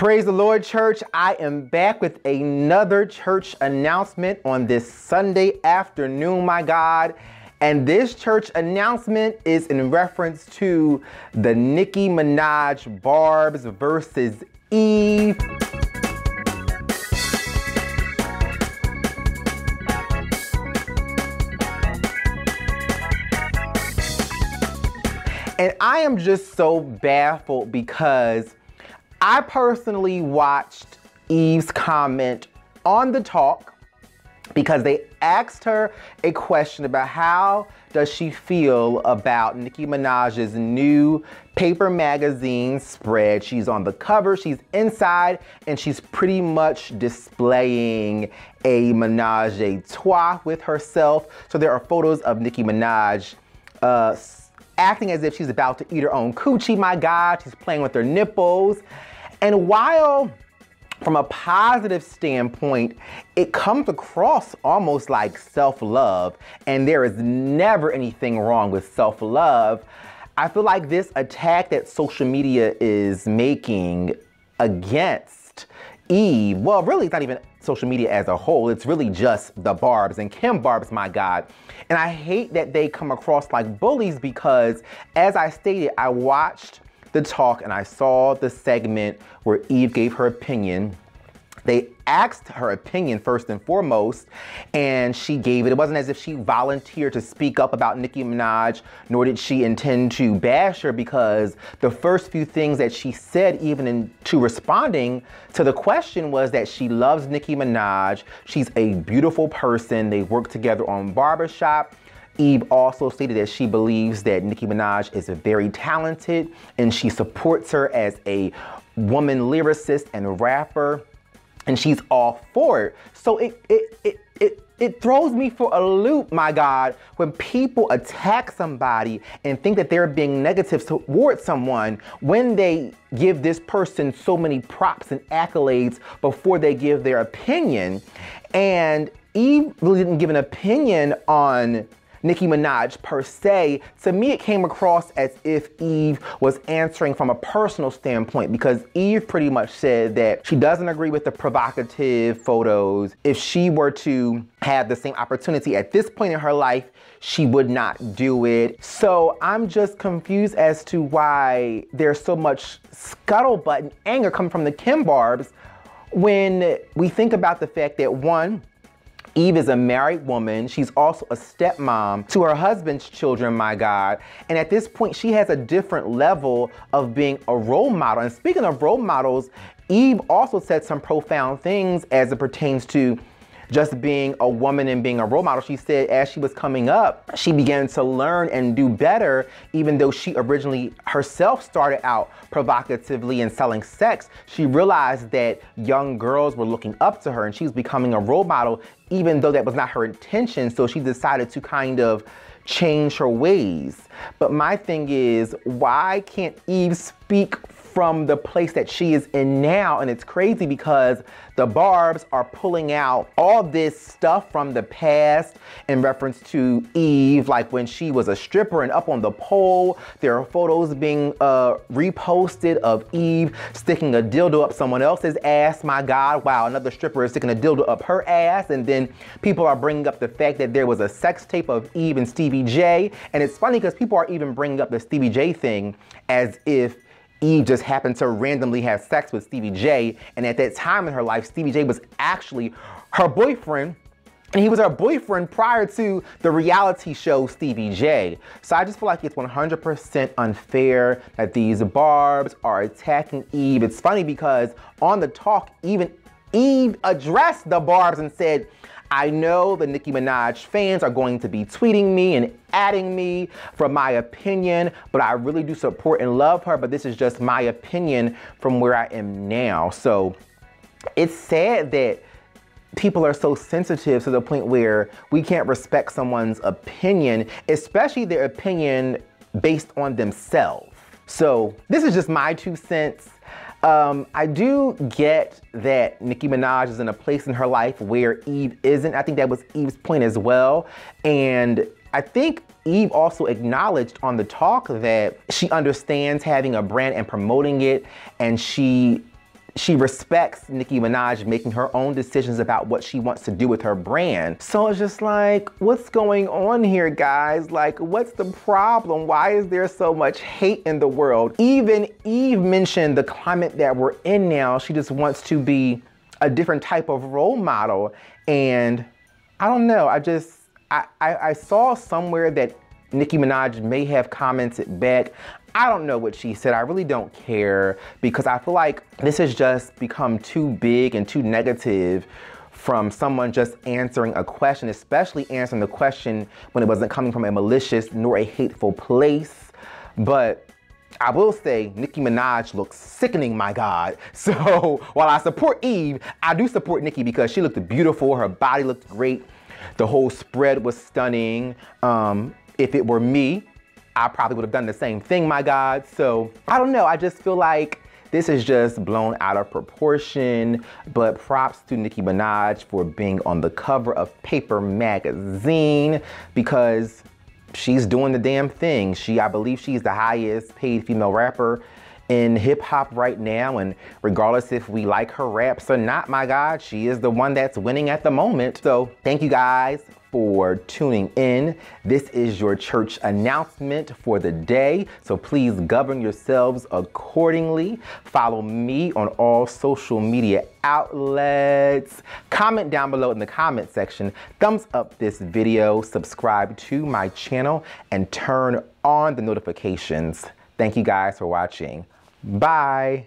Praise the Lord, church. I am back with another church announcement on this Sunday afternoon, my God. And this church announcement is in reference to the Nicki Minaj Barbz versus Eve. And I am just so baffled because I personally watched Eve's comment on The Talk because they asked her a question about how does she feel about Nicki Minaj's new paper magazine spread. She's on the cover, she's inside, and she's pretty much displaying a menage a trois with herself. So there are photos of Nicki Minaj acting as if she's about to eat her own coochie, my God. She's playing with her nipples. And while from a positive standpoint, it comes across almost like self-love, and there is never anything wrong with self-love, I feel like this attack that social media is making against Eve, well, really it's not even social media as a whole, it's really just the Barbz and Kim Barbz, my God. And I hate that they come across like bullies because, as I stated, I watched The Talk and I saw the segment where Eve gave her opinion. They asked her opinion first and foremost, and she gave it. It wasn't as if she volunteered to speak up about Nicki Minaj, nor did she intend to bash her, because the first few things that she said, even into responding to the question, was that she loves Nicki Minaj. She's a beautiful person. They work together on Barbershop. Eve also stated that she believes that Nicki Minaj is very talented and she supports her as a woman lyricist and rapper, and she's all for it. So it throws me for a loop, my God, when people attack somebody and think that they're being negative towards someone when they give this person so many props and accolades before they give their opinion. And Eve really didn't give an opinion on Nicki Minaj per se. To me, it came across as if Eve was answering from a personal standpoint, because Eve pretty much said that she doesn't agree with the provocative photos. If she were to have the same opportunity at this point in her life, she would not do it. So I'm just confused as to why there's so much scuttlebutt and anger coming from the Kim Barbz when we think about the fact that, one, Eve is a married woman. She's also a stepmom to her husband's children, my God. And at this point, she has a different level of being a role model. And speaking of role models, Eve also said some profound things as it pertains to just being a woman and being a role model. She said as she was coming up, she began to learn and do better, even though she originally herself started out provocatively and selling sex. She realized that young girls were looking up to her and she was becoming a role model, even though that was not her intention. So she decided to kind of change her ways. But my thing is, why can't Eve speak from the place that she is in now? And it's crazy because the Barbz are pulling out all this stuff from the past in reference to Eve, like when she was a stripper and up on the pole. There are photos being reposted of Eve sticking a dildo up someone else's ass. My God, wow, another stripper is sticking a dildo up her ass. And then people are bringing up the fact that there was a sex tape of Eve and Stevie J. And it's funny because people are even bringing up the Stevie J thing as if Eve just happened to randomly have sex with Stevie J, and at that time in her life, Stevie J was actually her boyfriend, and he was her boyfriend prior to the reality show Stevie J. So I just feel like it's 100% unfair that these Barbz are attacking Eve. It's funny because on The Talk, even Eve addressed the Barbz and said, I know the Nicki Minaj fans are going to be tweeting me and adding me for my opinion, but I really do support and love her, but this is just my opinion from where I am now. So it's sad that people are so sensitive to the point where we can't respect someone's opinion, especially their opinion based on themselves. So this is just my 2 cents. I do get that Nicki Minaj is in a place in her life where Eve isn't. I think that was Eve's point as well. And I think Eve also acknowledged on The Talk that she understands having a brand and promoting it, and she she respects Nicki Minaj making her own decisions about what she wants to do with her brand. So it's just like, what's going on here, guys? Like, what's the problem? Why is there so much hate in the world? Even Eve mentioned the climate that we're in now. She just wants to be a different type of role model. And I don't know, I saw somewhere that Nicki Minaj may have commented back. I don't know what she said. I really don't care, because I feel like this has just become too big and too negative from someone just answering a question, especially answering the question when it wasn't coming from a malicious nor a hateful place. But I will say Nicki Minaj looks sickening, my God. So while I support Eve, I do support Nicki because she looked beautiful. Her body looked great. The whole spread was stunning. If it were me, I probably would have done the same thing, my God. So I don't know. I just feel like this is just blown out of proportion. But props to Nicki Minaj for being on the cover of Paper magazine, because she's doing the damn thing. I believe she's the highest paid female rapper in hip hop right now. And regardless if we like her raps or not, my God, she is the one that's winning at the moment. So thank you guys for tuning in. This is your church announcement for the day. So please govern yourselves accordingly. Follow me on all social media outlets. Comment down below in the comment section. Thumbs up this video, subscribe to my channel, and turn on the notifications. Thank you guys for watching. Bye.